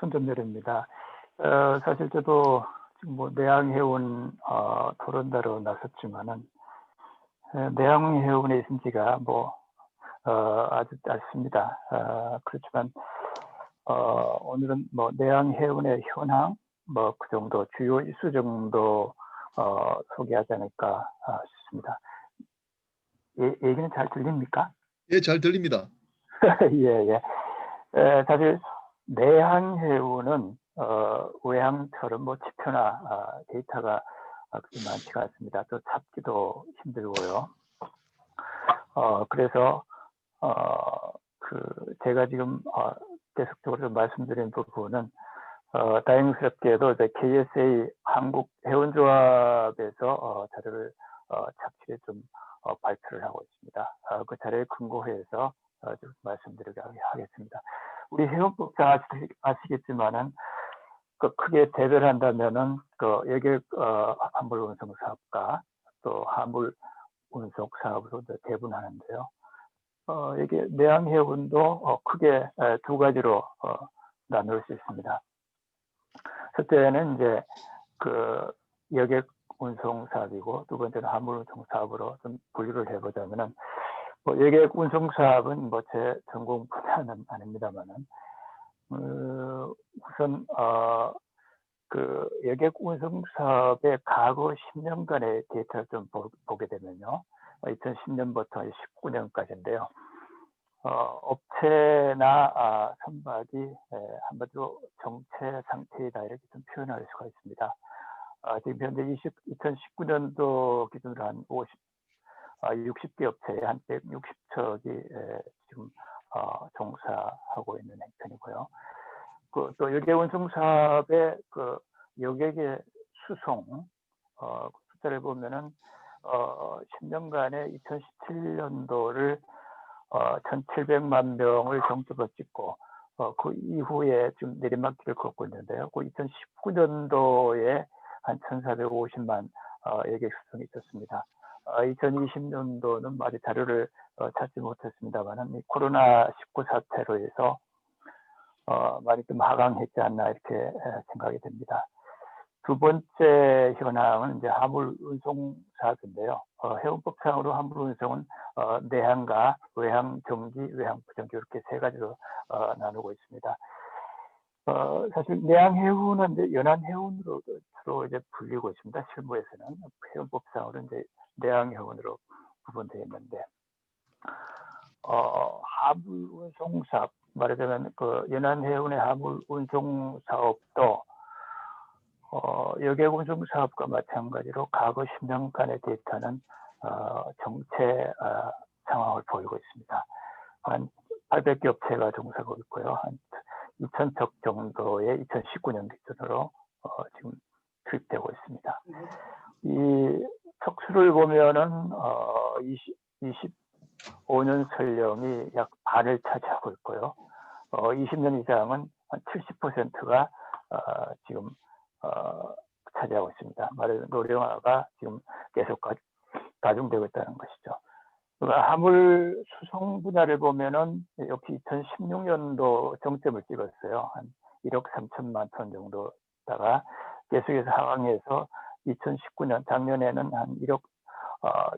손전멸입니다. 사실 저도 지금 뭐 내양해운 토론다로 나섰지만은 내양해운에 있은 지가 뭐 아주 짧습니다. 그렇지만 오늘은 뭐 내양해운의 현황 뭐 그 정도 주요 이슈 정도 소개하지 않을까 싶습니다. 얘기는 잘 들립니까? 예, 잘 들립니다. 예, 예. 사실 내항해운은 외항처럼 뭐 지표나 데이터가 그렇게 많지가 않습니다. 또 찾기도 힘들고요. 그래서 그 제가 지금 계속적으로 말씀드린 부분은 다행스럽게도 이제 KSA 한국해운조합에서 자료를 착실히 좀 발표를 하고 있습니다. 그 자료에 근거해서 좀 말씀드리도록 하겠습니다. 우리 해운법상 아시겠지만은 그 크게 대별한다면은 그 여객 화물 운송 사업과 또 화물 운송 사업으로 대분하는데요. 이게 내항해운도 크게 두 가지로 나눌 수 있습니다. 첫째는 이제 그 여객 운송 사업이고 두 번째는 화물 운송 사업으로 좀 분류를 해보자면은 뭐 여객 운송 사업은 뭐 제 전공 분야는 아닙니다만은 우선 그 여객 운송 사업의 과거 10년간의 데이터를 좀 보게 되면요. 2010년부터 19년까지인데요. 업체나 선박이 한마디로 정체 상태이다 이렇게 좀 표현할 수가 있습니다. 지금 현재 2019년도 기준으로 한 60개 업체에 한 160척이 지금 종사하고 있는 형편이고요. 또 여객 운송 사업의 그 여객의 수송 숫자를 보면은 10년간에 2017년도를 1,700만 명을 정점으로 찍고 그 이후에 지금 내리막길을 걷고 있는데요. 그 2019년도에 한 1,450만 여객 수송이 있었습니다. 2020년도는 아직 자료를 찾지 못했습니다만은 코로나19 사태로 해서 많이 좀 하강했지 않나 이렇게 생각이 됩니다. 두 번째 현황은 이제 화물 운송 사업인데요. 해운법상으로 화물 운송은 내항과 외항 정기, 외항 부정기 이렇게 세 가지로 나누고 있습니다. 사실 내항해운은 이제 연안해운으로 주로 이제 불리고 있습니다. 실무에서는 해운법상으로 이제 내항해운으로 구분되어 있는데 화물 운송 사업 말하자면 그 연안해운의 화물 운송 사업도 여객 운송 사업과 마찬가지로 과거 10년간의 데이터는 정체 상황을 보이고 있습니다. 한 800개 업체가 종사하고 있고요. 한 2,000척 정도의 2019년 기준으로 지금 투입되고 있습니다. 이 척수를 보면은 25년 설령이 약 반을 차지하고 있고요. 20년 이상은 한 70%가 지금 차지하고 있습니다. 말하자면 노령화가 지금 계속 가중되고 있다는 것이죠. 그러니까 화물 수송 분야를 보면은 역시 2016년도 정점을 찍었어요. 한 1억 3천만 톤 정도다가 계속해서 하강해서 2019년 작년에는 한 1억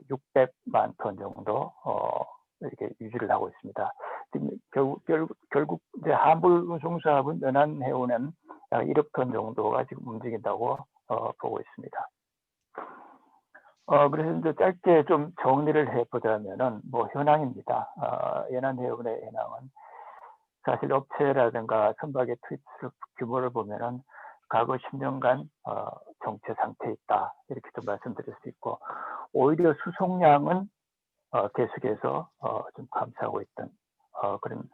600만 톤 정도 이렇게 유지를 하고 있습니다. 결국 이제 화물 운송 사업은 연안해운은 약 1억 톤 정도가 지금 움직인다고 보고 있습니다. 그래서 이제 짧게 좀 정리를 해보자면은 뭐 현황입니다. 연안해운의 현황은 사실 업체라든가 선박의 투입 규모를 보면은 과거 10년간 정체 상태에 있다 이렇게 좀 말씀드릴 수 있고 오히려 수송량은 계속해서 좀 감소하고 있던 그런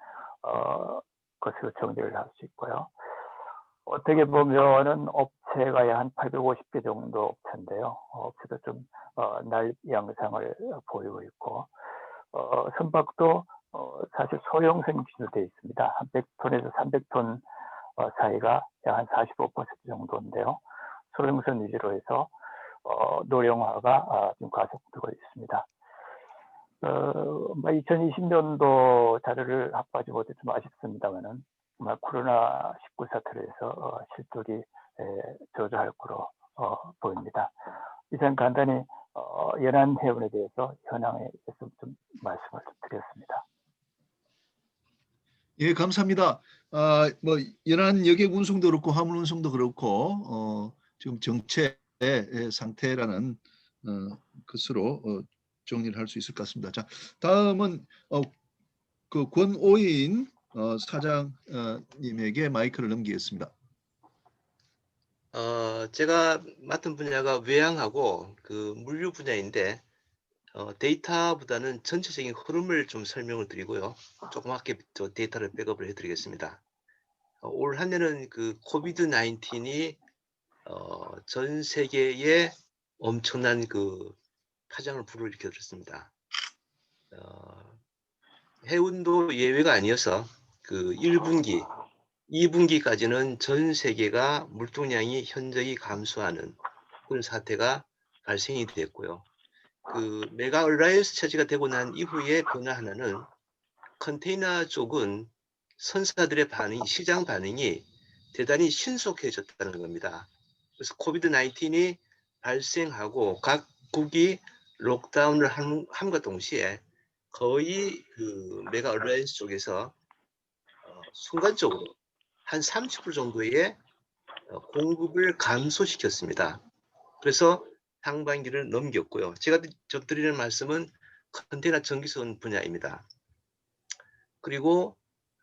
것으로 정리를 할 수 있고요. 어떻게 보면은 업체가 한 850개 정도 업체인데요. 업체도 좀 날 양상을 보이고 있고 선박도 사실 소형선 기준으로 되어 있습니다. 한 100톤에서 300톤 사이가 약 한 45% 정도인데요. 소형선 위주로 해서 노령화가 지금 가속되고 있습니다. 2020년도 자료를 확보하지 못해 좀 아쉽습니다만은 코로나19 사태로 해서 실적이 저조할 거로 보입니다. 이상 간단히 연안해운에 대해서 현황에 대해서 좀 말씀을 드렸습니다. 예, 감사합니다. 뭐 연안 여객 운송도 그렇고 화물 운송도 그렇고 지금 정체 상태라는 것으로 정리를 할 수 있을 것 같습니다. 자, 다음은 그 권오인 사장님에게 마이크를 넘기겠습니다. 제가 맡은 분야가 외항하고 그 물류 분야인데 데이터보다는 전체적인 흐름을 좀 설명을 드리고요. 조그맣게 저 데이터를 백업을 해드리겠습니다. 올 한 해는 그 코비드 19이 전 세계에 엄청난 그 파장을 불러일으켰습니다. 해운도 예외가 아니어서 그 1분기, 2분기까지는 전 세계가 물동량이 현저히 감소하는 그런 사태가 발생이 됐고요. 그 메가 얼라이언스 처지가 되고 난 이후의 변화 하나는 컨테이너 쪽은 선사들의 반응이, 시장 반응이 대단히 신속해졌다는 겁니다. 그래서 코비드 19이 발생하고 각국이 록다운을 함과 동시에 거의 그 메가 얼라이언스 쪽에서 순간적으로 한 30% 정도의 공급을 감소시켰습니다. 그래서 상반기를 넘겼고요. 제가 드리는 말씀은 컨테이너 전기선 분야입니다. 그리고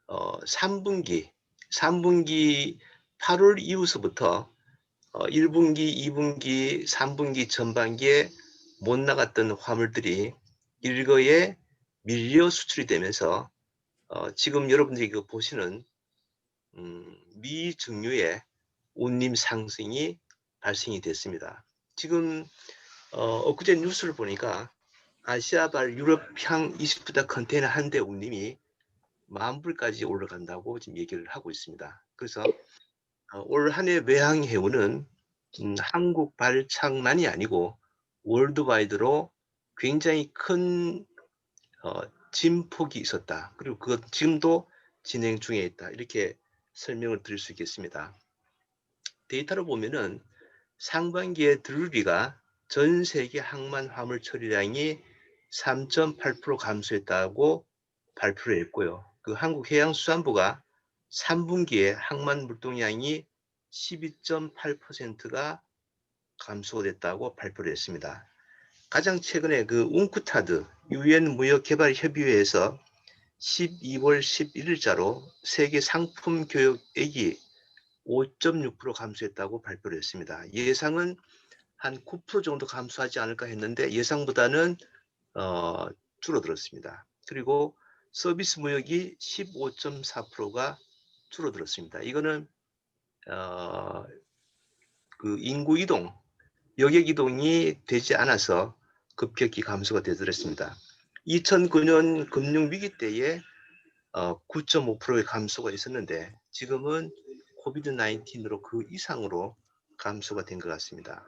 3분기 8월 이후서부터 1분기, 2분기, 3분기 전반기에 못 나갔던 화물들이 일거에 밀려 수출이 되면서 지금 여러분들이 보시는 미증유의 운임 상승이 발생이 됐습니다. 지금 엊그제 뉴스를 보니까 아시아발 유럽향 20푸다 컨테이너 한 대 운임이 10,000불까지 올라간다고 지금 얘기를 하고 있습니다. 그래서 올 한 해 외항 해운은 한국 발창만이 아니고 월드와이드로 굉장히 큰 진폭이 있었다. 그리고 그것 지금도 진행 중에 있다. 이렇게 설명을 드릴 수 있겠습니다. 데이터로 보면은 상반기에 드루리가 전 세계 항만 화물 처리량이 3.8% 감소했다고 발표를 했고요. 그 한국해양수산부가 3분기에 항만 물동량이 12.8%가 감소됐다고 발표를 했습니다. 가장 최근에 그 웅크타드 유엔 무역개발협의회에서 12월 11일자로 세계 상품 교역액이 5.6% 감소했다고 발표를 했습니다. 예상은 한 9% 정도 감소하지 않을까 했는데 예상보다는 줄어들었습니다. 그리고 서비스 무역이 15.4%가 줄어들었습니다. 이거는 그 인구 이동, 여객 이동이 되지 않아서 급격히 감소가 되더랬습니다. 2009년 금융위기 때에 9.5%의 감소가 있었는데 지금은 코비드 19으로 그 이상으로 감소가 된 것 같습니다.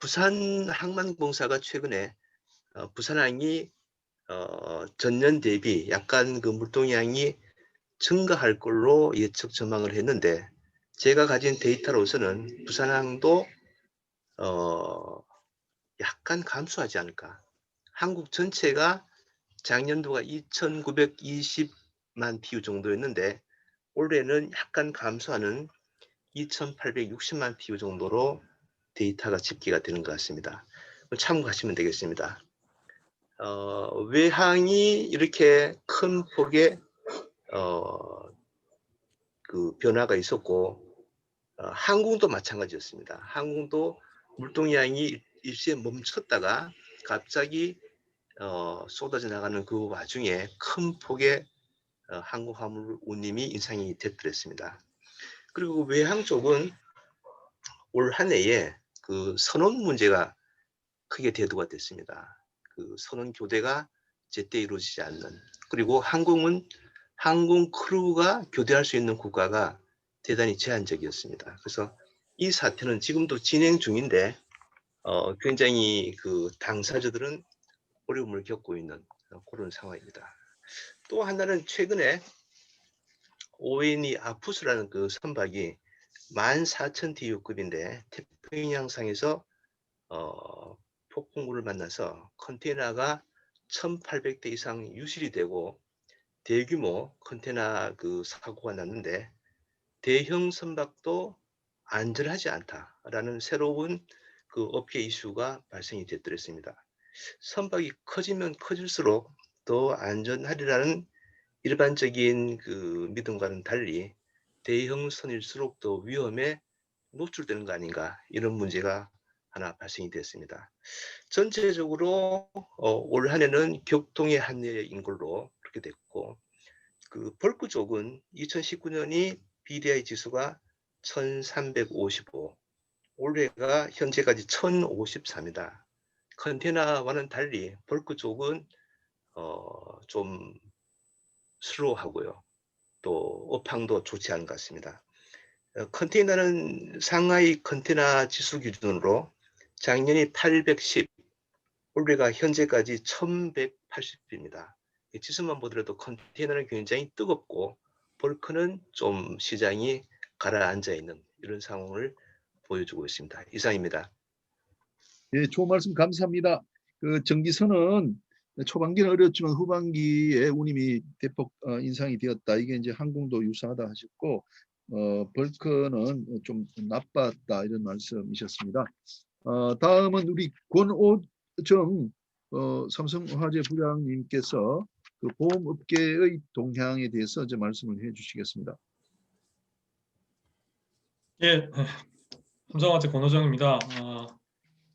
부산 항만공사가 최근에 부산항이 전년 대비 약간 그 물동량이 증가할 걸로 예측 전망을 했는데 제가 가진 데이터로서는 부산항도 약간 감소하지 않을까. 한국 전체가 작년도가 2,920만 TU 정도였는데 올해는 약간 감소하는 2,860만 TU 정도로 데이터가 집계가 되는 것 같습니다. 참고하시면 되겠습니다. 외항이 이렇게 큰 폭의 그 변화가 있었고 항공도 마찬가지였습니다. 항공도 물동량이 일시에 멈췄다가 갑자기 쏟아져 나가는 그 와중에 큰 폭의 항공 화물 운임이 인상이 됐더랬습니다. 그리고 외항 쪽은 올 한 해에 그 선원 문제가 크게 대두가 됐습니다. 그 선원 교대가 제때 이루어지지 않는, 그리고 항공은 항공 크루가 교대할 수 있는 국가가 대단히 제한적이었습니다. 그래서 이 사태는 지금도 진행 중인데 굉장히 그 당사자들은 어려움을 겪고 있는 그런 상황입니다. 또 하나는 최근에 오웬이 아푸스라는 그 선박이 14,000 TU급인데 태평양상에서 폭풍우를 만나서 컨테이너가 1,800대 이상 유실이 되고 대규모 컨테이너 그 사고가 났는데 대형 선박도 안전하지 않다라는 새로운 그 업계 이슈가 발생이 됐더랬습니다. 선박이 커지면 커질수록 더 안전하리라는 일반적인 그 믿음과는 달리 대형 선일수록 더 위험에 노출되는 거 아닌가, 이런 문제가 하나 발생이 됐습니다. 전체적으로 올 한 해는 격동의 한 해인 걸로 그렇게 됐고, 그 벌크 쪽은 2019년이 BDI 지수가 1355, 올해가 현재까지 1054입니다. 컨테이너와는 달리 벌크 쪽은 좀 슬로우하고요. 또 업황도 좋지 않은 것 같습니다. 컨테이너는 상하이 컨테이너 지수 기준으로 작년이 810, 올해가 현재까지 1180입니다. 지수만 보더라도 컨테이너는 굉장히 뜨겁고 벌크는 좀 시장이 가라앉아 있는 이런 상황을 보여주고 있습니다. 이상입니다. 예, 좋은 말씀 감사합니다. 그 정기선은 초반기는 어렵지만 후반기에 운임이 대폭 인상이 되었다. 이게 이제 항공도 유사하다 하셨고, 벌크는 좀 나빴다 이런 말씀이셨습니다. 다음은 우리 권오정 삼성화재 부장님께서 그 보험업계의 동향에 대해서 이제 말씀을 해주시겠습니다. 예, 삼성화재 권호정입니다.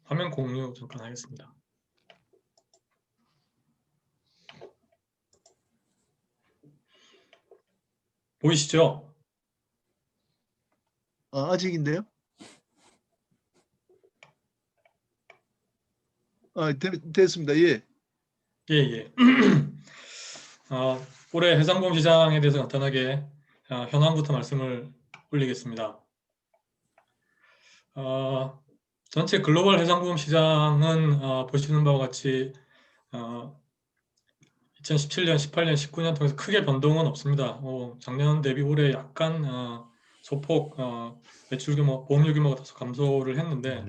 화면 공유 잠깐 하겠습니다. 보이시죠? 아직인데요? 됐습니다. 예. 예. 올해 해상보험 시장에 대해서 간단하게 현황부터 말씀을 올리겠습니다. 전체 글로벌 해상보험 시장은 보시는 바와 같이 2017년, 18년, 19년 통해서 크게 변동은 없습니다. 작년 대비 올해 약간 소폭 매출 규모, 보험료 규모가 다소 감소를 했는데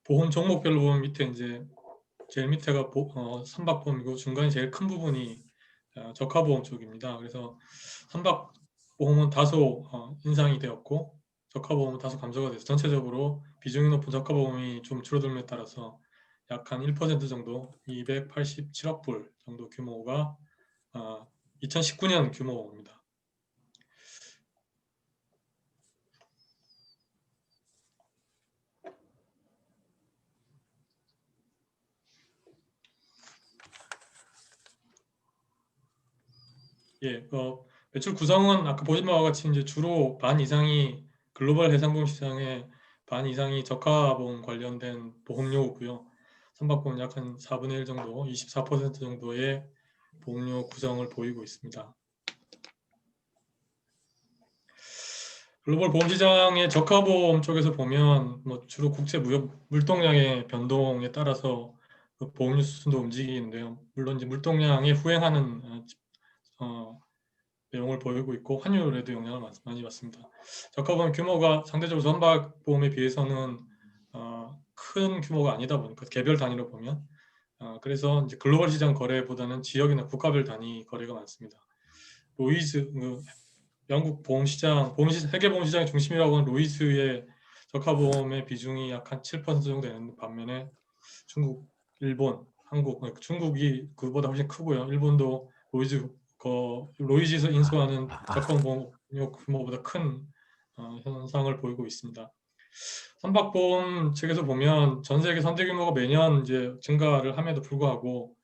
보험 종목별로 보면 밑에 이제 제일 밑에가 선박보험이고 중간에 제일 큰 부분이 적하보험 쪽입니다. 그래서 선박보험은 다소 인상이 되었고 적하보험은 다소 감소가 돼서 전체적으로 비중이 높은 적하보험이 좀 줄어들음에 따라서 약 한 1% 정도 287억 불 정도 규모가 2019년 규모입니다. 예, 매출 구성은 아까 보신 바와 같이 이제 주로 반 이상이 글로벌 해상보험 시장의 반 이상이 적하보험 관련된 보험료고요. 선박보험 약 한 4분의 1 정도, 24% 정도의 보험료 구성을 보이고 있습니다. 글로벌 보험 시장의 적하보험 쪽에서 보면 주로 국제 무역 물동량의 변동에 따라서 그 보험료 수준도 움직이는데요. 물론 이제 물동량에 후행하는 내용을 보이고 있고 환율에도 영향을 많이 받습니다. 적하보험 규모가 상대적으로 선박보험에 비해서는 큰 규모가 아니다 보니까 개별 단위로 보면 그래서 이제 글로벌 시장 거래보다는 지역이나 국가별 단위 거래가 많습니다. 로이즈 영국 보험시장, 세계 보험시장의 중심이라고 하는 로이즈의 적하보험의 비중이 약 한 7% 정도 되는 반면에 중국, 일본, 한국, 중국이 그보다 훨씬 크고요. 일본도 로이즈에서 인수하는 적하보험 규모보다 큰 현상을 보이고 있습니다. 선박보험 측에서 보면 전 세계 선제 규모가 매년 이제 증가를 함에도 불구하고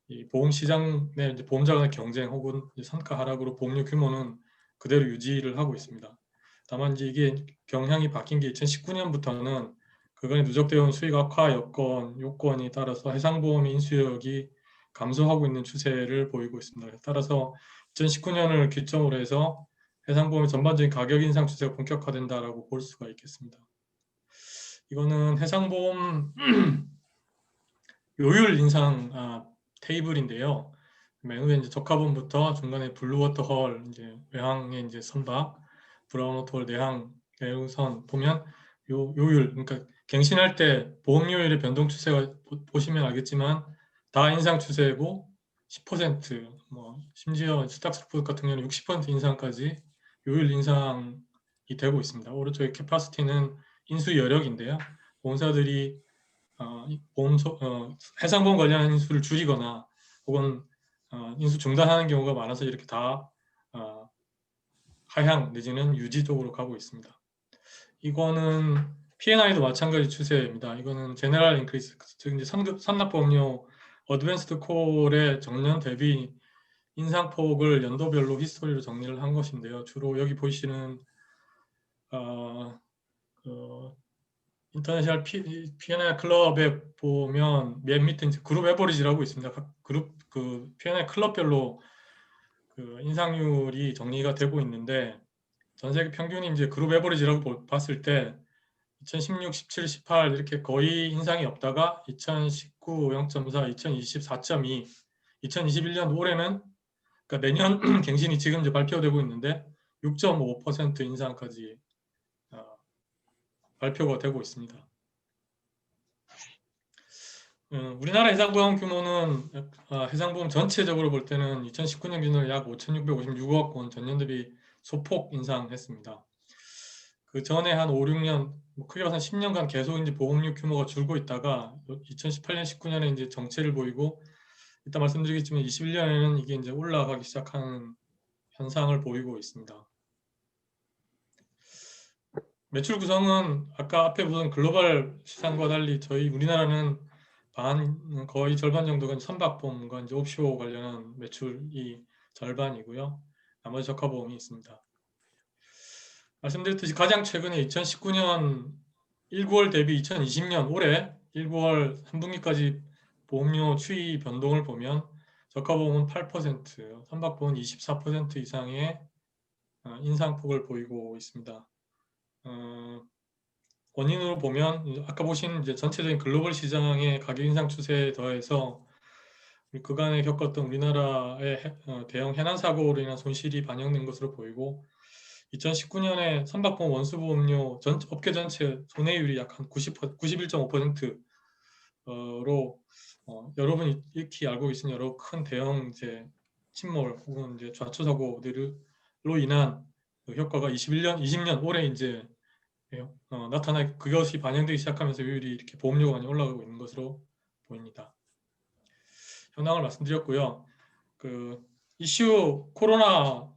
이 보험 시장 내 이제 보험자 간의 경쟁 혹은 선가 하락으로 보험료 규모는 그대로 유지를 하고 있습니다. 다만 이제 이게 경향이 바뀐 게 2019년부터는 그간의 누적되어 온 수익 악화 요건이 따라서 해상보험의 인수력이 감소하고 있는 추세를 보이고 있습니다. 따라서 2019년을 기점으로 해서 해상보험의 전반적인 가격 인상 추세가 본격화된다라고 볼 수가 있겠습니다. 이거는 해상보험 요율 인상 테이블인데요. 맨 위에 이제 적합원부터 중간에 블루워터 헐, 이제 외항의 이제 선박, 브라운워터 헐 내항 대우선 보면 요율, 그러니까 갱신할 때 보험료율의 변동 추세가 보시면 알겠지만 다 인상 추세고 10%, 뭐 심지어 스탁스푸드 같은 경우는 60% 인상까지 요율 인상이 되고 있습니다. 오른쪽에 캐파시티는 인수 여력인데요. 보험사들이 해상보험 관련 인수를 줄이거나 혹은 인수 중단하는 경우가 많아서 이렇게 다 하향 내지는 유지 쪽으로 가고 있습니다. 이거는 P&I도 마찬가지 추세입니다. 이거는 제너럴 인크리스, 즉 이제 선납보험료 어드밴스드 콜의 정년 대비 인상폭을 연도별로 히스토리로 정리를 한 것인데요. 주로 여기 보시는 인터내셔널 P&I 클럽에 보면 맨 밑에 이제 그룹 에버리지라고 있습니다. 각 그룹 그 P&I 클럽별로 그 인상률이 정리가 되고 있는데 전 세계 평균이 이제 그룹 에버리지라고 봤을 때 2016, 17, 18 이렇게 거의 인상이 없다가 2019 0.4, 2020 4.2, 2021년 올해는 그러니까 내년 갱신이 지금 이제 발표되고 있는데 6.5% 인상까지 발표가 되고 있습니다. 우리나라 해상보험 규모는 해상보험 전체적으로 볼 때는 2019년 기준으로 약 5,656억 원 전년 대비 소폭 인상했습니다. 그 전에 한 5, 6년, 크게 봐서 한 10년간 계속 이제 보험료 규모가 줄고 있다가 2018년, 19년에 이제 정체를 보이고 이따 말씀드리겠지만 21년에는 이게 이제 올라가기 시작하는 현상을 보이고 있습니다. 매출 구성은 아까 앞에 보던 글로벌 시장과 달리 저희 우리나라는 거의 절반 정도가 선박보험과 이제 옵쇼 관련한 매출이 절반이고요. 나머지 적합보험이 있습니다. 말씀드렸듯이 가장 최근에 2019년 1,9월 대비 2020년 올해 1,9월 3분기까지 보험료 추이 변동을 보면 적합보험은 8%, 선박보험은 24% 이상의 인상폭을 보이고 있습니다. 원인으로 보면 아까 보신 이제 전체적인 글로벌 시장의 가격 인상 추세에 더해서 그간에 겪었던 우리나라의 대형 해난 사고로 인한 손실이 반영된 것으로 보이고 2019년에 선박보험 원수보험료 업계 전체 손해율이 약 한 91.5%로 여러분이 익히 알고 계신 여러 큰 대형 이제 침몰 혹은 이제 좌초 사고들로 인한 그 효과가 20년 올해 이제 나타나 그것이 반영되기 시작하면서 요율이 이렇게 보험료가 많이 올라가고 있는 것으로 보입니다. 현황을 말씀드렸고요. 그 이슈 코로나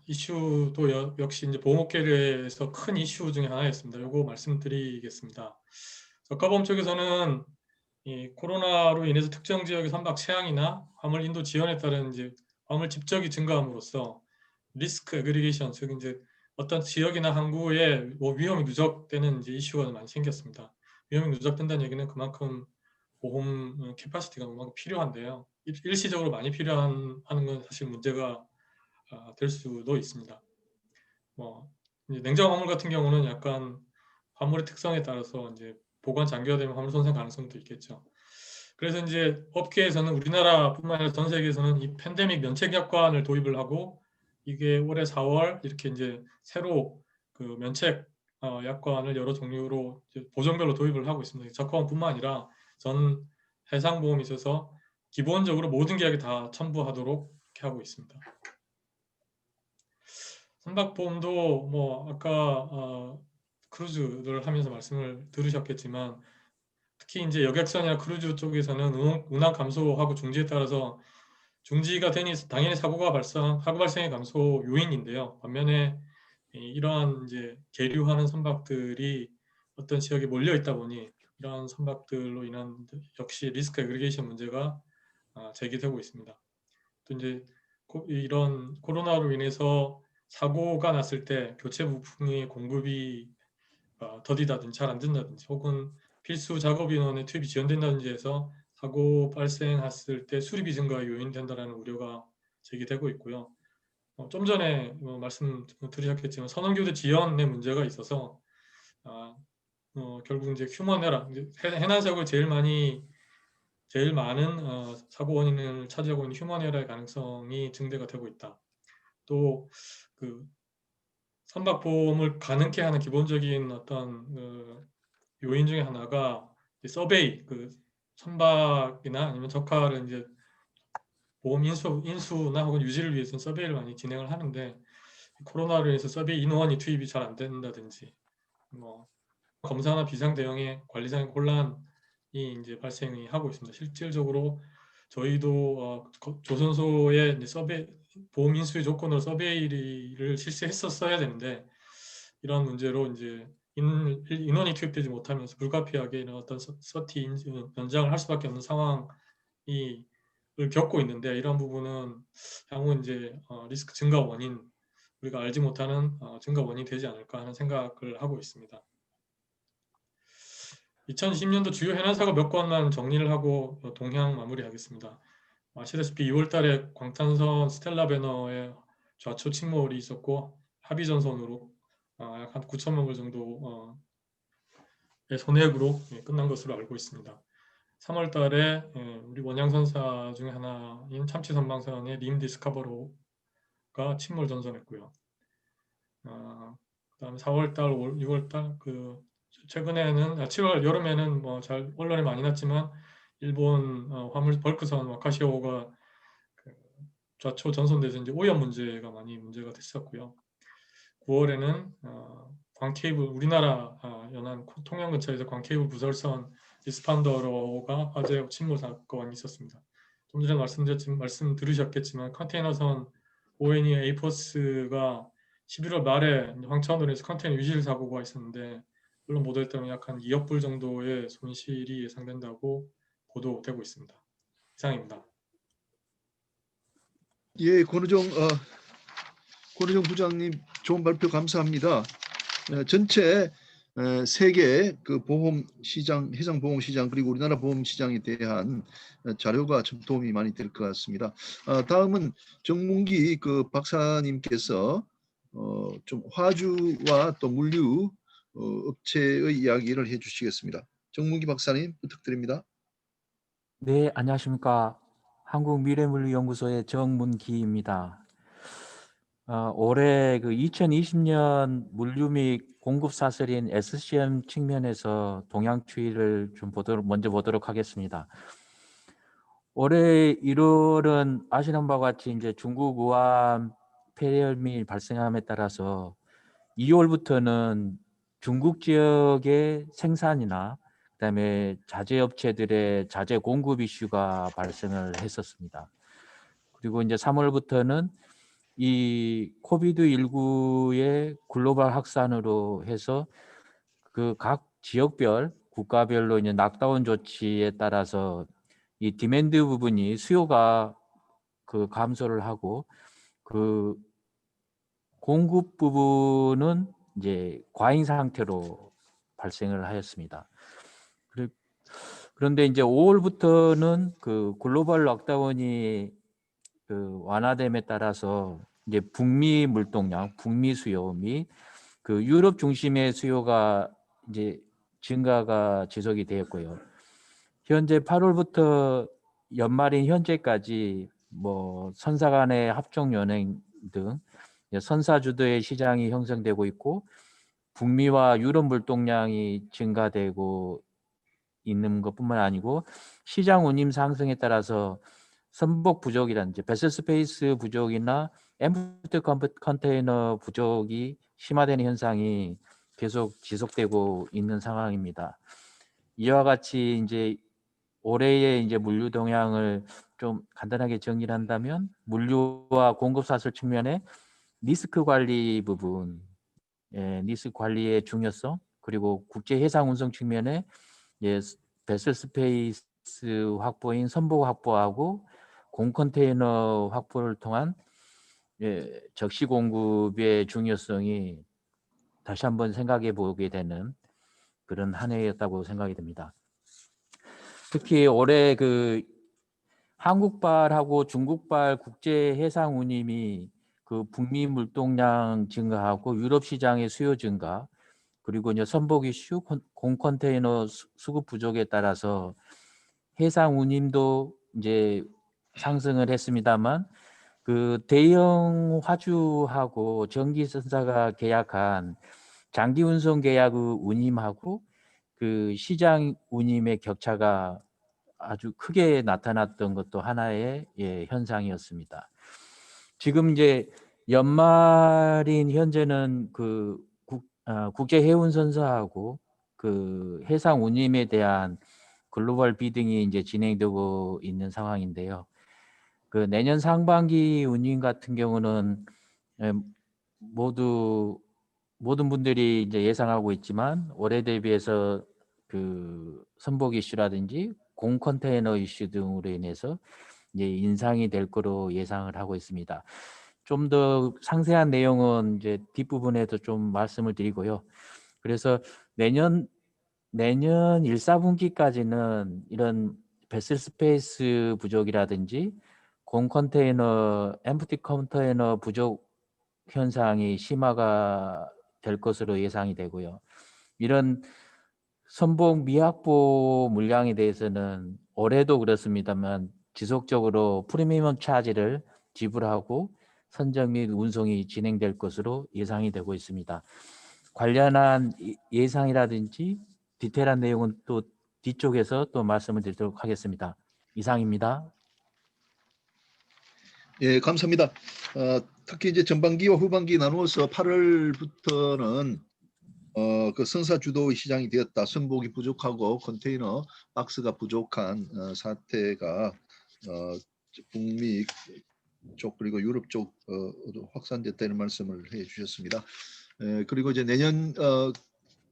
이슈도 역시 이제 보험업계에서 큰 이슈 중에 하나였습니다. 요거 말씀드리겠습니다. 적합보험 쪽에서는 이 코로나로 인해서 특정 지역의 선박 취향이나 화물 인도 지연에 따른 이제 화물 집적이 증가함으로써 리스크 애그리게이션, 즉 이제 어떤 지역이나 항구에 뭐 위험이 누적되는 이제 이슈가 많이 생겼습니다. 위험이 누적된다는 얘기는 그만큼 보험 캐파시티가 그만큼 필요한데요. 일시적으로 많이 필요한 하는 건 사실 문제가 될 수도 있습니다. 뭐 이제 냉장 화물 같은 경우는 약간 화물의 특성에 따라서 이제 보관 장기화되면 화물 손상 가능성도 있겠죠. 그래서 이제 업계에서는 우리나라뿐만 아니라 전 세계에서는 이 팬데믹 면책 약관을 도입을 하고 이게 올해 4월 이렇게 이제 새로 그 면책 약관을 여러 종류로 보종별로 도입을 하고 있습니다. 적합보험뿐만 아니라 전 해상보험이 있어서 기본적으로 모든 계약에 다 첨부하도록 이렇게 하고 있습니다. 선박보험도 뭐 아까 크루즈를 하면서 말씀을 들으셨겠지만 특히 이제 여객선이나 크루즈 쪽에서는 운항 감소하고 중지에 따라서 중지가 되니 당연히 사고 발생의 감소 요인인데요. 반면에 이러한 이제 계류하는 선박들이 어떤 지역에 몰려 있다 보니 이러한 선박들로 인한 역시 리스크 애그리게이션 문제가 제기되고 있습니다. 또 이제 이런 코로나로 인해서 사고가 났을 때 교체 부품의 공급이 더디다든지 잘 안 된다든지 혹은 필수 작업 인원의 투입이 지연된다든지 해서 사고 발생했을 때 수리비 증가가 요인된다는 우려가 제기되고 있고요. 좀 전에 말씀 드리셨겠지만 선원교대 지연의 문제가 있어서 결국 이제 휴먼 에러, 해난 사고를 제일 많이 제일 많은 사고 원인을 차지하고 있는 휴먼 에러의 가능성이 증대가 되고 있다. 또 그 선박보험을 가능케 하는 기본적인 어떤 요인 중에 하나가 서베이, 그 선박이나 아니면 저가를 이제 보험 인수나 혹은 유지를 위해서는 서베이를 많이 진행을 하는데, 코로나로 인해서 서베이 인원이 투입이 잘 안 된다든지 뭐 검사나 비상 대응에 관리상의 혼란이 이제 발생이 하고 있습니다. 실질적으로 저희도 조선소의 이제 서베이 보험 인수의 조건으로 서베이를 실시했었어야 되는데, 이런 문제로 이제 인원이 투입되지 못하면서 불가피하게 이런 어떤 서티 연장을 할 수밖에 없는 상황이 겪고 있는데, 이런 부분은 향후 이제 리스크 증가 원인, 우리가 알지 못하는 증가 원인이 되지 않을까 하는 생각을 하고 있습니다. 2020년도 주요 해난사고 몇 건만 정리를 하고 동향 마무리하겠습니다. 아시다시피 2월 달에 광탄선 스텔라 배너의 좌초 침몰이 있었고, 합의전선으로 약 한 9천만 불 정도의 손해액으로 끝난 것으로 알고 있습니다. 3월 달에 우리 원양선사 중에 하나인 참치선방선의 림 디스커버로가 침몰 전선했고요. 그다음에 4월 달, 6월 달, 최근에는 7월 여름에는 뭐 잘 언론에 많이 났지만 일본 화물 벌크선 와카시오가 좌초 전선돼서 이제 오염 문제가 많이 문제가 됐었고요. 9월에는 광케이블, 우리나라 연안 통영 근처에서 광케이블 부설선 이스판더로가 화재 침몰 사건이 있었습니다. 좀 전에 말씀 들으셨겠지만 컨테이너선 ONE 에이포스가 11월 말에 황천도에서 컨테이너 유실 사고가 있었는데, 물론 보도에 따르면 약 한 2억 불 정도의 손실이 예상된다고 보도되고 있습니다. 이상입니다. 예, 권우정 부장님 좋은 발표 감사합니다. 전체 세계 그 보험 시장, 해상 보험 시장 그리고 우리나라 보험 시장에 대한 자료가 좀 도움이 많이 될 것 같습니다. 다음은 정문기 그 박사님께서 좀 화주와 또 물류 업체의 이야기를 해주시겠습니다. 정문기 박사님 부탁드립니다. 네, 안녕하십니까. 한국미래물류연구소의 정문기입니다. 올해 그 2020년 물류 및 공급 사설인 SCM 측면에서 동향 추이를 좀 먼저 보도록 하겠습니다. 올해 1월은 아시는 바와 같이 이제 중국 우한 폐렴이 발생함에 따라서 2월부터는 중국 지역의 생산이나 그다음에 자재 업체들의 자재 공급 이슈가 발생을 했었습니다. 그리고 이제 3월부터는 이 코비드19의 글로벌 확산으로 해서 그 각 지역별 국가별로 이제 락다운 조치에 따라서 이 디맨드 부분이 수요가 그 감소를 하고 그 공급 부분은 이제 과잉 상태로 발생을 하였습니다. 그런데 이제 5월부터는 그 글로벌 락다운이 그 완화됨에 따라서 이제 북미 물동량, 북미 수요 및 그 유럽 중심의 수요가 이제 증가가 지속이 되었고요. 현재 8월부터 연말인 현재까지 뭐 선사 간의 합종 연행 등 선사 주도의 시장이 형성되고 있고, 북미와 유럽 물동량이 증가되고 있는 것뿐만 아니고 시장 운임 상승에 따라서 선복 부족이라든지 베슬 스페이스 부족이나 엠프트 컨테이너 부족이 심화되는 현상이 계속 지속되고 있는 상황입니다. 이와 같이 이제 올해의 이제 물류 동향을 좀 간단하게 정리를 한다면, 물류와 공급 사슬 측면에 리스크 관리 부분, 리스크 관리의 중요성, 그리고 국제 해상 운송 측면에 베슬 스페이스 확보인 선복 확보하고 공컨테이너 확보를 통한 적시 공급의 중요성이 다시 한번 생각해 보게 되는 그런 한 해였다고 생각이 됩니다. 특히 올해 그 한국발하고 중국발 국제 해상 운임이 그 북미 물동량 증가하고 유럽 시장의 수요 증가, 그리고 이제 선복 이슈, 공컨테이너 수급 부족에 따라서 해상 운임도 이제 상승을 했습니다만 그 대형 화주하고 전기선사가 계약한 장기 운송 계약의 운임하고 그 시장 운임의 격차가 아주 크게 나타났던 것도 하나의 현상이었습니다. 지금 이제 연말인 현재는 그 국제 해운 선사하고 그 해상 운임에 대한 글로벌 비딩이 이제 진행되고 있는 상황인데요. 그 내년 상반기 운임 같은 경우는 모든 분들이 이제 예상하고 있지만 올해 대비해서 그 선복 이슈라든지 공 컨테이너 이슈 등으로 인해서 이제 인상이 될 거로 예상을 하고 있습니다. 좀 더 상세한 내용은 이제 뒷부분에도 좀 말씀을 드리고요. 그래서 내년 1사분기까지는 이런 베슬 스페이스 부족이라든지 공 컨테이너, 엠프티 컨테이너 부족 현상이 심화가 될 것으로 예상이 되고요. 이런 선봉 미확보 물량에 대해서는 올해도 그렇습니다만 지속적으로 프리미엄 차지를 지불하고 선적 및 운송이 진행될 것으로 예상이 되고 있습니다. 관련한 예상이라든지 디테일한 내용은 또 뒤쪽에서 또 말씀을 드리도록 하겠습니다. 이상입니다. 예, 감사합니다. 특히 이제 전반기와 후반기 나누어서 8월부터는 그 선사 주도의 시장이 되었다. 선복이 부족하고 컨테이너 박스가 부족한 사태가 북미 쪽 그리고 유럽 쪽 확산됐다는 말씀을 해주셨습니다. 그리고 이제 내년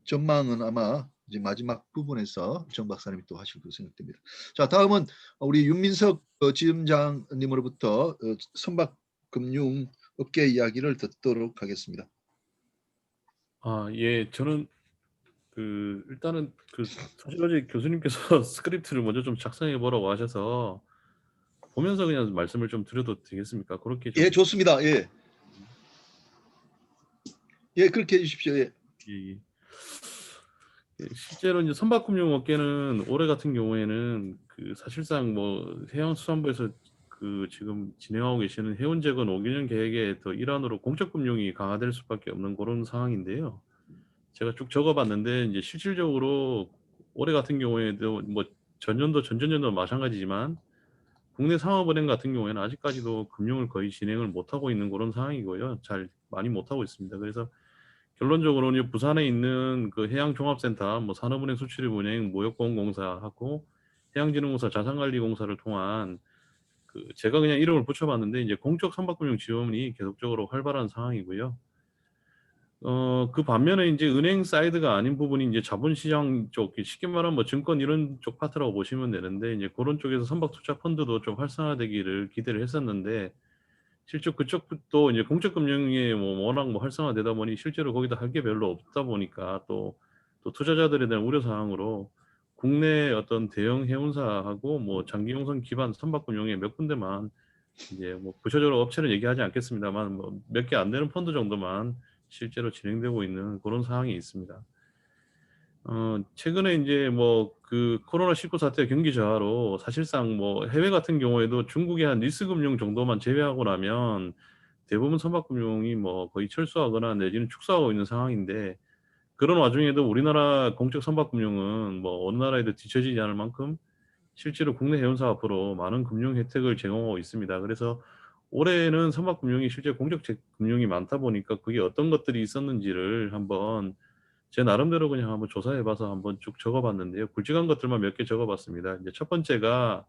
전망은 아마 이제 마지막 부분에서 정 박사님이 또 하실 것으로 생각됩니다. 자, 다음은 우리 윤민석 지점장님으로부터 선박금융 업계 이야기를 듣도록 하겠습니다. 예, 저는 일단은 사실 어제 교수님께서 스크립트를 먼저 좀 작성해 보라고 하셔서 보면서 그냥 말씀을 좀 드려도 되겠습니까? 그렇게 좀. 예, 좋습니다. 예. 예, 그렇게 해주십시오. 예. 예. 실제로 이제 선박금융업계는 올해 같은 경우에는 사실상 뭐 해양수산부에서 지금 진행하고 계시는 해운재건 5개년 계획의 더 일환으로 공적금융이 강화될 수밖에 없는 그런 상황인데요. 제가 쭉 적어봤는데 이제 실질적으로 올해 같은 경우에도 뭐 전년도 전전년도 마찬가지지만 국내 상업은행 같은 경우에는 아직까지도 금융을 거의 진행을 못하고 있는 그런 상황이고요. 잘 많이 못하고 있습니다. 그래서 결론적으로는 부산에 있는 그 해양종합센터, 뭐 산업은행, 수출입은행, 모욕보험공사하고 해양진흥공사, 자산관리공사를 통한 제가 그냥 이름을 붙여봤는데 이제 공적 선박금융 지원이 계속적으로 활발한 상황이고요. 그 반면에 이제 은행 사이드가 아닌 부분이 이제 자본시장 쪽, 쉽게 말하면 뭐 증권 이런 쪽 파트라고 보시면 되는데 이제 그런 쪽에서 선박투자 펀드도 좀 활성화되기를 기대를 했었는데 실제 그쪽도 이제 공적금융이 뭐 워낙 뭐 활성화되다 보니 실제로 거기다 할 게 별로 없다 보니까 또 투자자들에 대한 우려 사항으로 국내 어떤 대형 해운사하고 뭐 장기용선 기반 선박금융의 몇 군데만 이제 뭐 구체적으로 업체는 얘기하지 않겠습니다만 뭐 몇 개 안 되는 펀드 정도만 실제로 진행되고 있는 그런 상황이 있습니다. 최근에 이제 뭐 코로나19 사태 경기 저하로 사실상 뭐 해외 같은 경우에도 중국의 한 리스금융 정도만 제외하고 나면 대부분 선박금융이 뭐 거의 철수하거나 내지는 축소하고 있는 상황인데 그런 와중에도 우리나라 공적 선박금융은 뭐 어느 나라에도 뒤처지지 않을 만큼 실제로 국내 해운사 앞으로 많은 금융 혜택을 제공하고 있습니다. 그래서 올해는 선박금융이 실제 공적 금융이 많다 보니까 그게 어떤 것들이 있었는지를 한번 제 나름대로 그냥 한번 조사해봐서 한번 쭉 적어봤는데요. 굵직한 것들만 몇 개 적어봤습니다. 이제 첫 번째가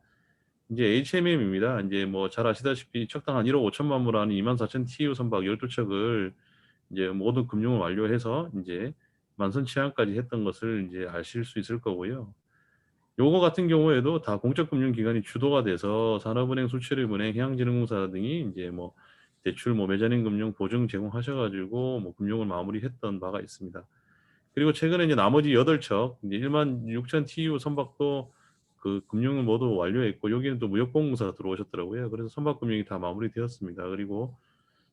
이제 HMM입니다. 이제 뭐 잘 아시다시피 척당 한 1억 5천만 불하는 24,000 TEU 선박 12척을 이제 모든 금융을 완료해서 이제 만선치항까지 했던 것을 이제 아실 수 있을 거고요. 요거 같은 경우에도 다 공적금융기관이 주도가 돼서 산업은행, 수출입은행, 해양진흥공사 등이 이제 뭐 대출, 뭐 메자닌 금융 보증 제공하셔가지고 뭐 금융을 마무리했던 바가 있습니다. 그리고 최근에 이제 나머지 8척, 이제 16,000 TEU 선박도 금융을 모두 완료했고 여기는 또 무역보험공사가 들어오셨더라고요. 그래서 선박금융이 다 마무리되었습니다. 그리고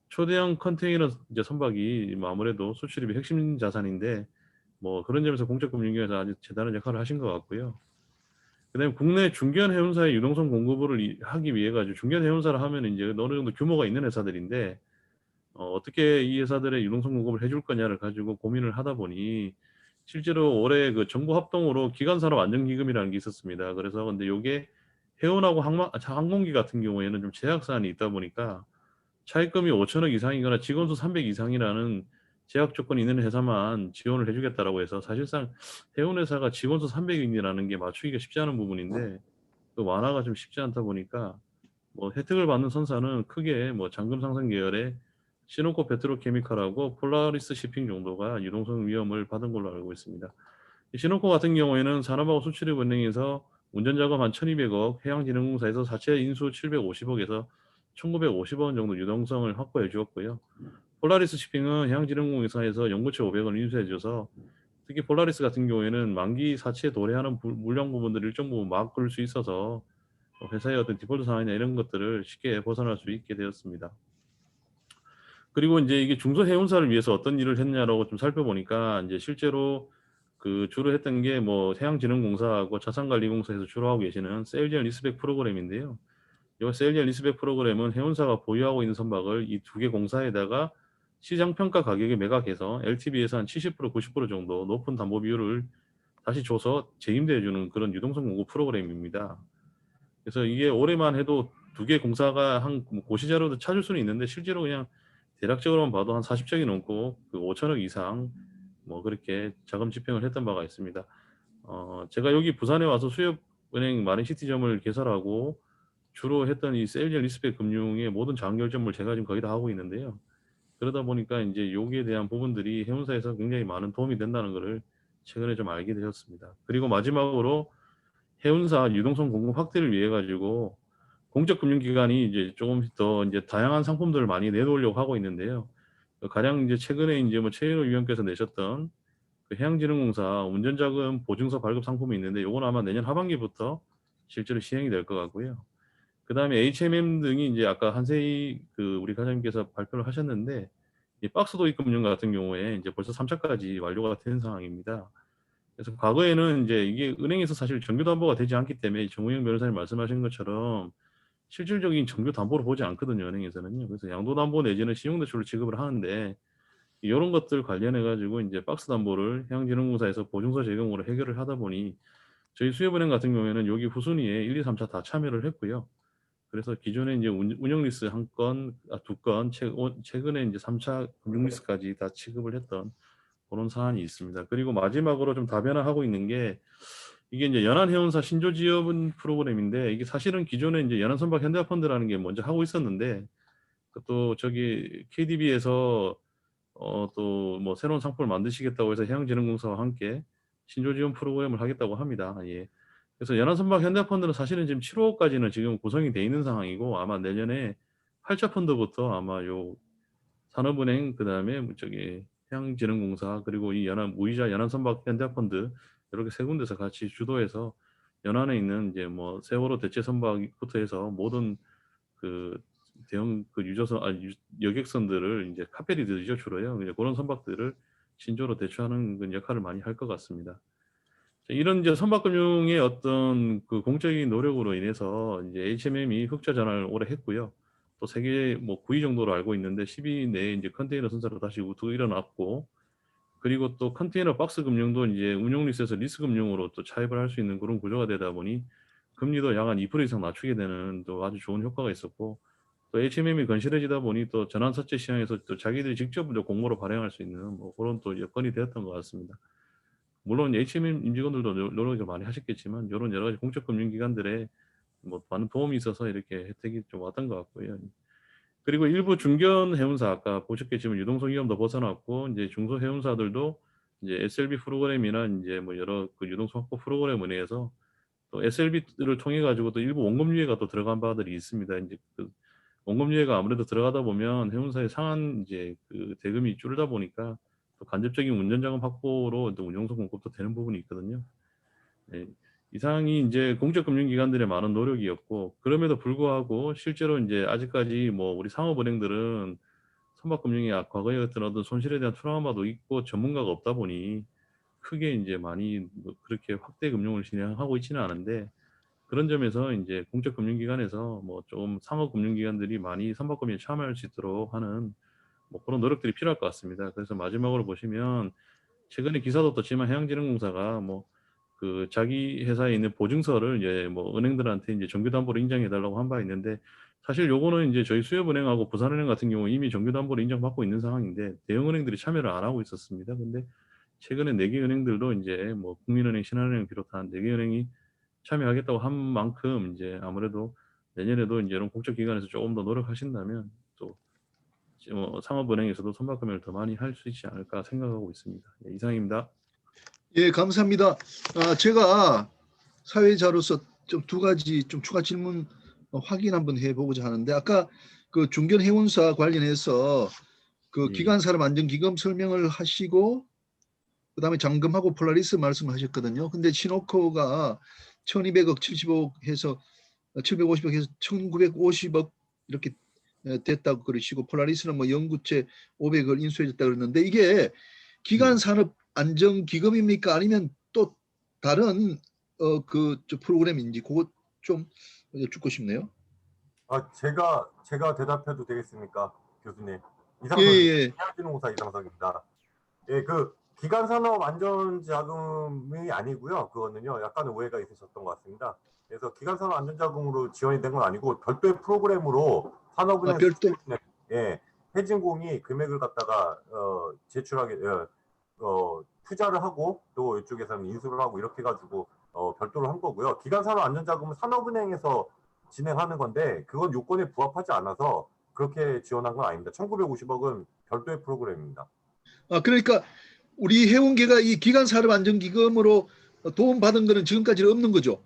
초대형 컨테이너 이제 선박이 아무래도 수출입의 핵심 자산인데 뭐 그런 점에서 공적금융위에서 아주 대단한 역할을 하신 것 같고요. 그다음에 국내 중견 해운사의 유동성 공급을 하기 위해 가지고 중견 해운사를 하면 이제 어느 정도 규모가 있는 회사들인데 어떻게 이 회사들의 유동성 공급을 해줄 거냐를 가지고 고민을 하다 보니 실제로 올해 그 정부 합동으로 기간산업 안정기금이라는 게 있었습니다. 그래서 근데 요게 해운하고 항공기 같은 경우에는 좀 제약 사안이 있다 보니까 차입금이 5천억 이상이거나 직원수 300 이상이라는 제약 조건이 있는 회사만 지원을 해주겠다라고 해서 사실상 해운 회사가 직원수 300인이라는 게 맞추기가 쉽지 않은 부분인데 그 완화가 좀 쉽지 않다 보니까 뭐 혜택을 받는 선사는 크게 뭐 잔금 상승 계열의 시노코 페트로케미칼하고 폴라리스 시핑 정도가 유동성 위험을 받은 걸로 알고 있습니다. 시노코 같은 경우에는 산업하고 수출입은행에서 운전자금 한 1,200억, 해양진흥공사에서 사채 인수 750억에서 1,950원 정도 유동성을 확보해 주었고요. 폴라리스 시핑은 해양진흥공사에서 연구체 500원 인수해 줘서 특히 폴라리스 같은 경우에는 만기 사채 도래하는 물량 부분들을 일정 부분 막을 수 있어서 회사의 어떤 디폴트 상황이나 이런 것들을 쉽게 벗어날 수 있게 되었습니다. 그리고 이제 이게 중소해운사를 위해서 어떤 일을 했냐라고 좀 살펴보니까 이제 실제로 그 주로 했던 게 뭐 해양진흥공사하고 자산관리공사에서 주로 하고 계시는 세일즈 앤 리스백 프로그램인데요. 이 세일즈 앤 리스백 프로그램은 해운사가 보유하고 있는 선박을 이 두 개 공사에다가 시장평가 가격에 매각해서 LTV에서 한 70%, 90% 정도 높은 담보 비율을 다시 줘서 재임대해주는 그런 유동성 공급 프로그램입니다. 그래서 이게 올해만 해도 두 개 공사가 한 고시자료도 찾을 수는 있는데 실제로 그냥 대략적으로만 봐도 한 40척이 넘고 그 5천억 이상 뭐 그렇게 자금 집행을 했던 바가 있습니다. 제가 여기 부산에 와서 수협은행 마린시티점을 개설하고 주로 했던 이 세일즈 앤 리스백 금융의 모든 자금 결정을 제가 지금 거의 다 하고 있는데요. 그러다 보니까 이제 여기에 대한 부분들이 해운사에서 굉장히 많은 도움이 된다는 것을 최근에 좀 알게 되었습니다. 그리고 마지막으로 해운사 유동성 공급 확대를 위해 가지고 공적금융기관이 이제 조금 더 이제 다양한 상품들을 많이 내놓으려고 하고 있는데요. 가령 이제 최근에 이제 뭐 최인호 위원께서 내셨던 그 해양진흥공사 운전자금 보증서 발급 상품이 있는데 이건 아마 내년 하반기부터 실제로 시행이 될 것 같고요. 그 다음에 HMM 등이 이제 아까 한세희 그 우리 과장님께서 발표를 하셨는데 이 박스 도입 금융 같은 경우에 이제 벌써 3차까지 완료가 된 상황입니다. 그래서 과거에는 이제 이게 은행에서 사실 정규 담보가 되지 않기 때문에 정우영 변호사님 말씀하신 것처럼 실질적인 정규 담보를 보지 않거든요, 은행에서는요. 그래서 양도 담보 내지는 신용대출을 지급을 하는데 이런 것들 관련해 가지고 이제 박스 담보를 해양진흥공사에서 보증서 제공으로 해결을 하다 보니 저희 수협은행 같은 경우에는 여기 후순위에 1, 2, 3차 다 참여를 했고요. 그래서 기존에 이제 운영 리스 한 건, 두 건, 최근에 이제 3차 금융 리스까지 다 취급을 했던 그런 사안이 있습니다. 그리고 마지막으로 좀 다변화하고 있는 게 이게 이제 연안해운사 신조지원 프로그램인데 이게 사실은 기존에 이제 연안선박 현대화펀드라는 게 먼저 하고 있었는데 또 저기 KDB에서 또 뭐 새로운 상품을 만드시겠다고 해서 해양진흥공사와 함께 신조지원 프로그램을 하겠다고 합니다. 예. 그래서 연안선박 현대화펀드는 사실은 지금 7호까지는 지금 구성이 돼 있는 상황이고 아마 내년에 8차 펀드부터 아마 요 산업은행 그다음에 저기 해양진흥공사 그리고 이 연안 무이자 연안선박 현대화펀드 이렇게 세 군데서 같이 주도해서 연안에 있는 이제 뭐 세월호 대체 선박부터 해서 모든 그 대형 그 여객선들을 이제 카페리들이죠 주로요. 이제 그런 선박들을 신조로 대처하는 그 역할을 많이 할 것 같습니다. 이런 이제 선박금융의 어떤 그 공적인 노력으로 인해서 이제 HMM이 흑자 전환을 올해 했고요. 또 세계 뭐 9위 정도로 알고 있는데 10위 내에 이제 컨테이너 선사로 다시 우뚝 일어났고 그리고 또 컨테이너 박스 금융도 이제 운용 리스에서 리스 금융으로 또 차입을 할 수 있는 그런 구조가 되다 보니 금리도 약 한 2% 이상 낮추게 되는 또 아주 좋은 효과가 있었고 또 HMM이 건실해지다 보니 또 전환사채 시장에서 또 자기들이 직접 공모로 발행할 수 있는 뭐 그런 또 여건이 되었던 것 같습니다. 물론 HMM 임직원들도 노력을 많이 하셨겠지만 이런 여러 가지 공적 금융기관들의 뭐 많은 도움이 있어서 이렇게 혜택이 좀 왔던 것 같고요. 그리고 일부 중견 해운사 아까 보셨겠지만 유동성 위험도 벗어났고 이제 중소 해운사들도 이제 SLB 프로그램이나 이제 뭐 여러 그 유동성 확보 프로그램 은행에서 또 SLB를 통해 가지고 또 일부 원금 유예가 또 들어간 바들이 있습니다. 이제 그 원금 유예가 아무래도 들어가다 보면 해운사의 상한 이제 그 대금이 줄다 보니까 또 간접적인 운전자금 확보로 또 운용성 공급도 되는 부분이 있거든요. 네. 이상이 이제 공적금융기관들의 많은 노력이었고 그럼에도 불구하고 실제로 이제 아직까지 뭐 우리 상업은행들은 선박금융이 과거에 어떤 손실에 대한 트라우마도 있고 전문가가 없다 보니 크게 이제 많이 뭐 그렇게 확대 금융을 진행하고 있지는 않은데 그런 점에서 이제 공적 금융기관에서 뭐 좀 상업 금융기관들이 많이 선박금융에 참여할 수 있도록 하는 뭐 그런 노력들이 필요할 것 같습니다. 그래서 마지막으로 보시면 최근에 기사도 떴지만 해양진흥공사가 뭐 그 자기 회사에 있는 보증서를 이제 뭐 은행들한테 이제 정규담보로 인정해 달라고 한 바 있는데, 사실 요거는 이제 저희 수협은행하고 부산은행 같은 경우 이미 정규담보로 인정받고 있는 상황인데 대형은행들이 참여를 안 하고 있었습니다. 근데 최근에 4개 은행들도 이제 뭐 국민은행, 신한은행 비롯한 4개 은행이 참여하겠다고 한 만큼 이제 아무래도 내년에도 이제 이런 국적기관에서 조금 더 노력하신다면 또 상업은행에서도 선박금융을 더 많이 할 수 있지 않을까 생각하고 있습니다. 예, 이상입니다. 예, 감사합니다. 제가 사회자로서 좀 2가지 좀 추가 질문 확인 한번 해보고자 하는데, 아까 그 중견 해운사 관련해서 그 예. 기간산업안전기금 설명을 하시고 그다음에 잔금하고 폴라리스 말씀하셨거든요. 근데 시노코가 1200억 70억 해서 750억 해서 1950억 이렇게 됐다고 그러시고, 폴라리스는 뭐 연구체 500을 인수해줬다 그랬는데, 이게 기간산업안전기금입니까? 아니면 또 다른 그 프로그램인지 그것 좀 여쭙고 싶네요. 제가 대답해도 되겠습니까, 교수님? 예, 이상석입니다. 예. 해양진흥공사 이상석입니다. 예, 그 기간산업안전자금이 아니고요. 그거는요, 약간 오해가 있으셨던 것 같습니다. 그래서 기간산업안전자금으로 지원이 된 건 아니고 별도의 프로그램으로 산업은행, 별도. 예, 해진공이 금액을 갖다가 제출하게 투자를 하고 또 이쪽에서는 인수를 하고 이렇게 해가지고 별도로 한 거고요. 기간산업안전자금은 산업은행에서 진행하는 건데 그건 요건에 부합하지 않아서 그렇게 지원한 건 아닙니다. 1950억은 별도의 프로그램입니다. 그러니까 우리 해운계가 이 기간산업안전기금으로 도움받은 거는 지금까지 없는 거죠?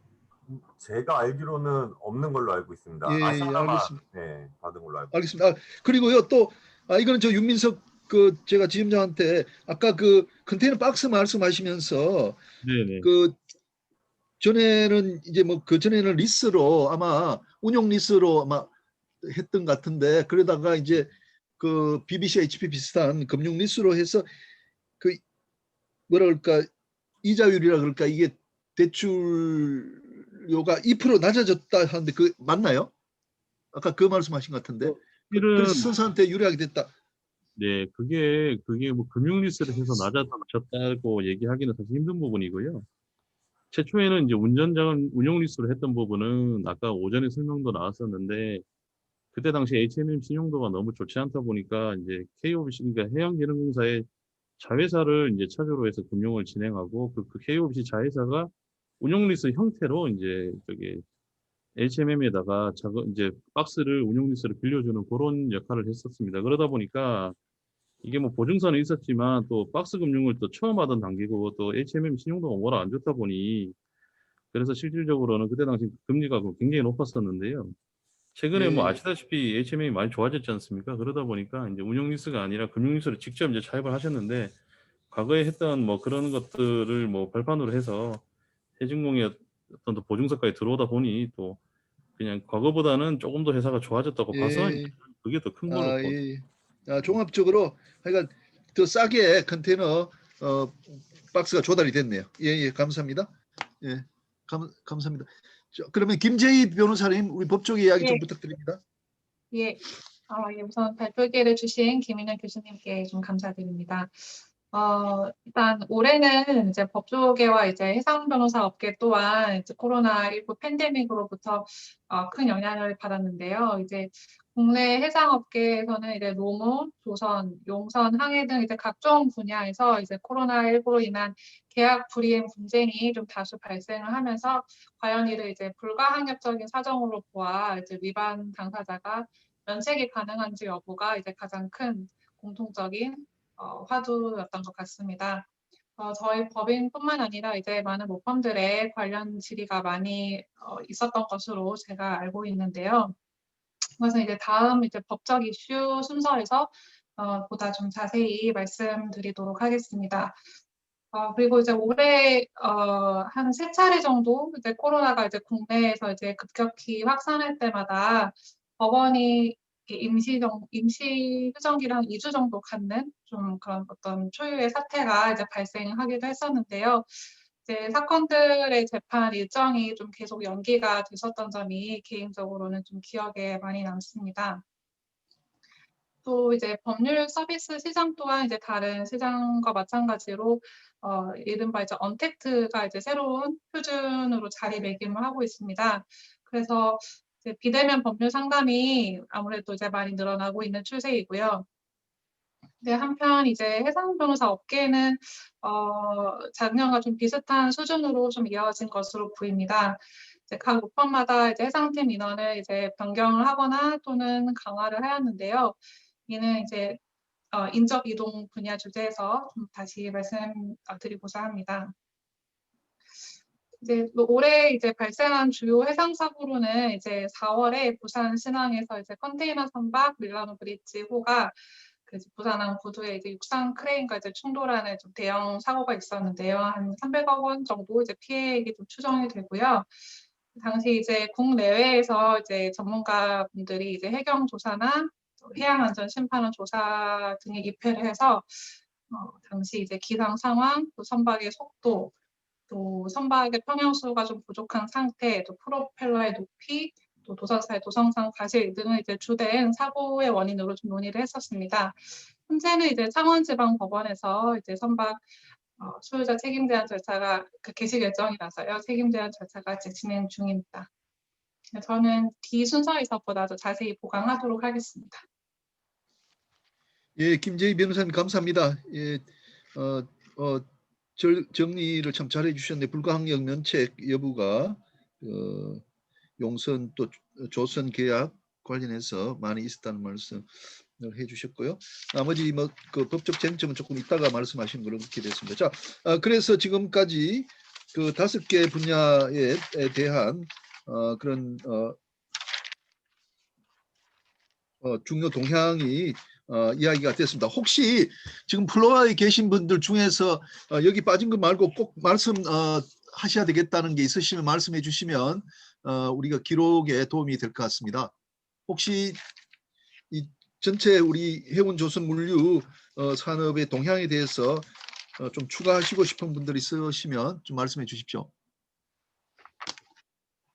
제가 알기로는 없는 걸로 알고 있습니다. 예, 아시아나마 알겠습니다. 네, 받은 걸로 알고 알겠습니다. 그리고요, 또 이거는 저 윤민석 그 제가 지점장한테 아까 그 컨테이너 박스 말씀하시면서 네네. 그 전에는 이제 뭐 그 전에는 리스로 아마 운용 리스로 아마 했던 것 같은데, 그러다가 이제 그 BBC, HP 비슷한 금융 리스로 해서 그 뭐라 그럴까, 이자율이라 그럴까, 이게 대출료가 2% 낮아졌다 하는데 그 맞나요? 아까 그 말씀하신 것 같은데. 그래서 실은 선수한테 유리하게 됐다. 네, 그게 뭐 금융리스를 해서 낮아졌다고 얘기하기는 사실 힘든 부분이고요. 최초에는 이제 운용리스를 했던 부분은 아까 오전에 설명도 나왔었는데, 그때 당시 HMM 신용도가 너무 좋지 않다 보니까 이제 KOBC, 그러니까 해양진흥공사의 자회사를 이제 차주로 해서 금융을 진행하고 그 KOBC 자회사가 운용리스 형태로 이제 HMM에다가 이제 박스를 운용리스를 빌려주는 그런 역할을 했었습니다. 그러다 보니까 이게 뭐 보증서는 있었지만 또 박스 금융을 또 처음 하던 단계고 또 HMM 신용도가 워낙 안 좋다 보니, 그래서 실질적으로는 그때 당시 금리가 굉장히 높았었는데요. 최근에 뭐 예. 아시다시피 HMM이 많이 좋아졌지 않습니까? 그러다 보니까 이제 운용리스가 아니라 금융리스를 직접 이제 차입을 하셨는데, 과거에 했던 뭐 그런 것들을 뭐 발판으로 해서 해진공의 어떤 또 보증서까지 들어오다 보니 또 그냥 과거보다는 조금 더 회사가 좋아졌다고 봐서 예. 그게 더 큰 걸로 또. 예. 종합적으로 그러니까 더 싸게 컨테이너 박스가 조달이 됐네요. 예, 감사합니다. 예, 감사합니다. 그러면 김재희 변호사님, 우리 법조 이야기 좀 예. 부탁드립니다. 예, 우선 발표기를 주신 김인현 교수님께 좀 감사드립니다. 일단 올해는 이제 법조계와 이제 해상 변호사 업계 또한 이제 코로나19 팬데믹으로부터 큰 영향을 받았는데요. 이제 국내 해상업계에서는 이제 노무, 조선, 용선, 항해 등 이제 각종 분야에서 이제 코로나19로 인한 계약 불이행 분쟁이 좀 다수 발생을 하면서 과연 이를 이제 불가항력적인 사정으로 보아 이제 위반 당사자가 면책이 가능한지 여부가 이제 가장 큰 공통적인 화두였던 것 같습니다. 저희 법인뿐만 아니라 이제 많은 로펌들의 관련 질의가 많이 있었던 것으로 제가 알고 있는데요. 그래서 이제 다음 이제 법적 이슈 순서에서 보다 좀 자세히 말씀드리도록 하겠습니다. 그리고 이제 올해 한 3차례 정도 이제 코로나가 이제 국내에서 이제 급격히 확산할 때마다 법원이 임시 휴정기랑 2주 정도 갖는 좀 그런 어떤 초유의 사태가 이제 발생하기도 했었는데요. 이제 사건들의 재판 일정이 좀 계속 연기가 됐었던 점이 개인적으로는 좀 기억에 많이 남습니다. 또 이제 법률 서비스 시장 또한 이제 다른 시장과 마찬가지로 이른바 이제 언택트가 이제 새로운 표준으로 자리매김을 하고 있습니다. 그래서 이제 비대면 법률 상담이 아무래도 이제 많이 늘어나고 있는 추세이고요. 근데 한편 이제 해상 변호사 업계는 작년과 좀 비슷한 수준으로 좀 이어진 것으로 보입니다. 이제 각 로펌마다 이제 해상팀 인원을 이제 변경을 하거나 또는 강화를 하였는데요. 이는 이제 인적 이동 분야 주제에서 좀 다시 말씀드리고자 합니다. 이제 올해 이제 발생한 주요 해상 사고로는 이제 4월에 부산 신항에서 이제 컨테이너 선박 밀라노 브릿지 호가 그 부산항 부두에 이제 육상 크레인과 이제 충돌하는 좀 대형 사고가 있었는데요. 한 300억 원 정도 이제 피해액이 좀 추정이 되고요. 당시 이제 국내외에서 이제 전문가분들이 이제 해경 조사나 해양안전심판원 조사 등에 입회를 해서 당시 이제 기상 상황, 또 선박의 속도, 또 선박의 평형수가 좀 부족한 상태, 또 프로펠러의 높이, 또 도선사의 도성상 과실 등을 이제 주된 사고의 원인으로 좀 논의를 했었습니다. 현재는 이제 창원지방법원에서 이제 선박 소유자 책임 제한 절차가 개시 결정이라서요. 책임 제한 절차가 이제 진행 중입니다. 저는 뒤 순서에서보다 더 자세히 보강하도록 하겠습니다. 예, 김재희 변호사님 감사합니다. 예, 정리를 참 잘해 주셨는데 불가항력 면책 여부가 용선 또 조선 계약 관련해서 많이 있었다는 말씀을 해주셨고요. 나머지 뭐 그 법적 쟁점은 조금 이따가 말씀하신 걸로 그렇게 됐습니다. 자, 그래서 지금까지 그 5개 분야에 대한 그런 중요 동향이 이야기가 됐습니다. 혹시 지금 플로어에 계신 분들 중에서 여기 빠진 거 말고 꼭 말씀하셔야 되겠다는 게 있으시면 말씀해 주시면 우리가 기록에 도움이 될 것 같습니다. 혹시 이 전체 우리 해운 조선 물류 산업의 동향에 대해서 좀 추가하시고 싶은 분들이 있으시면 좀 말씀해 주십시오.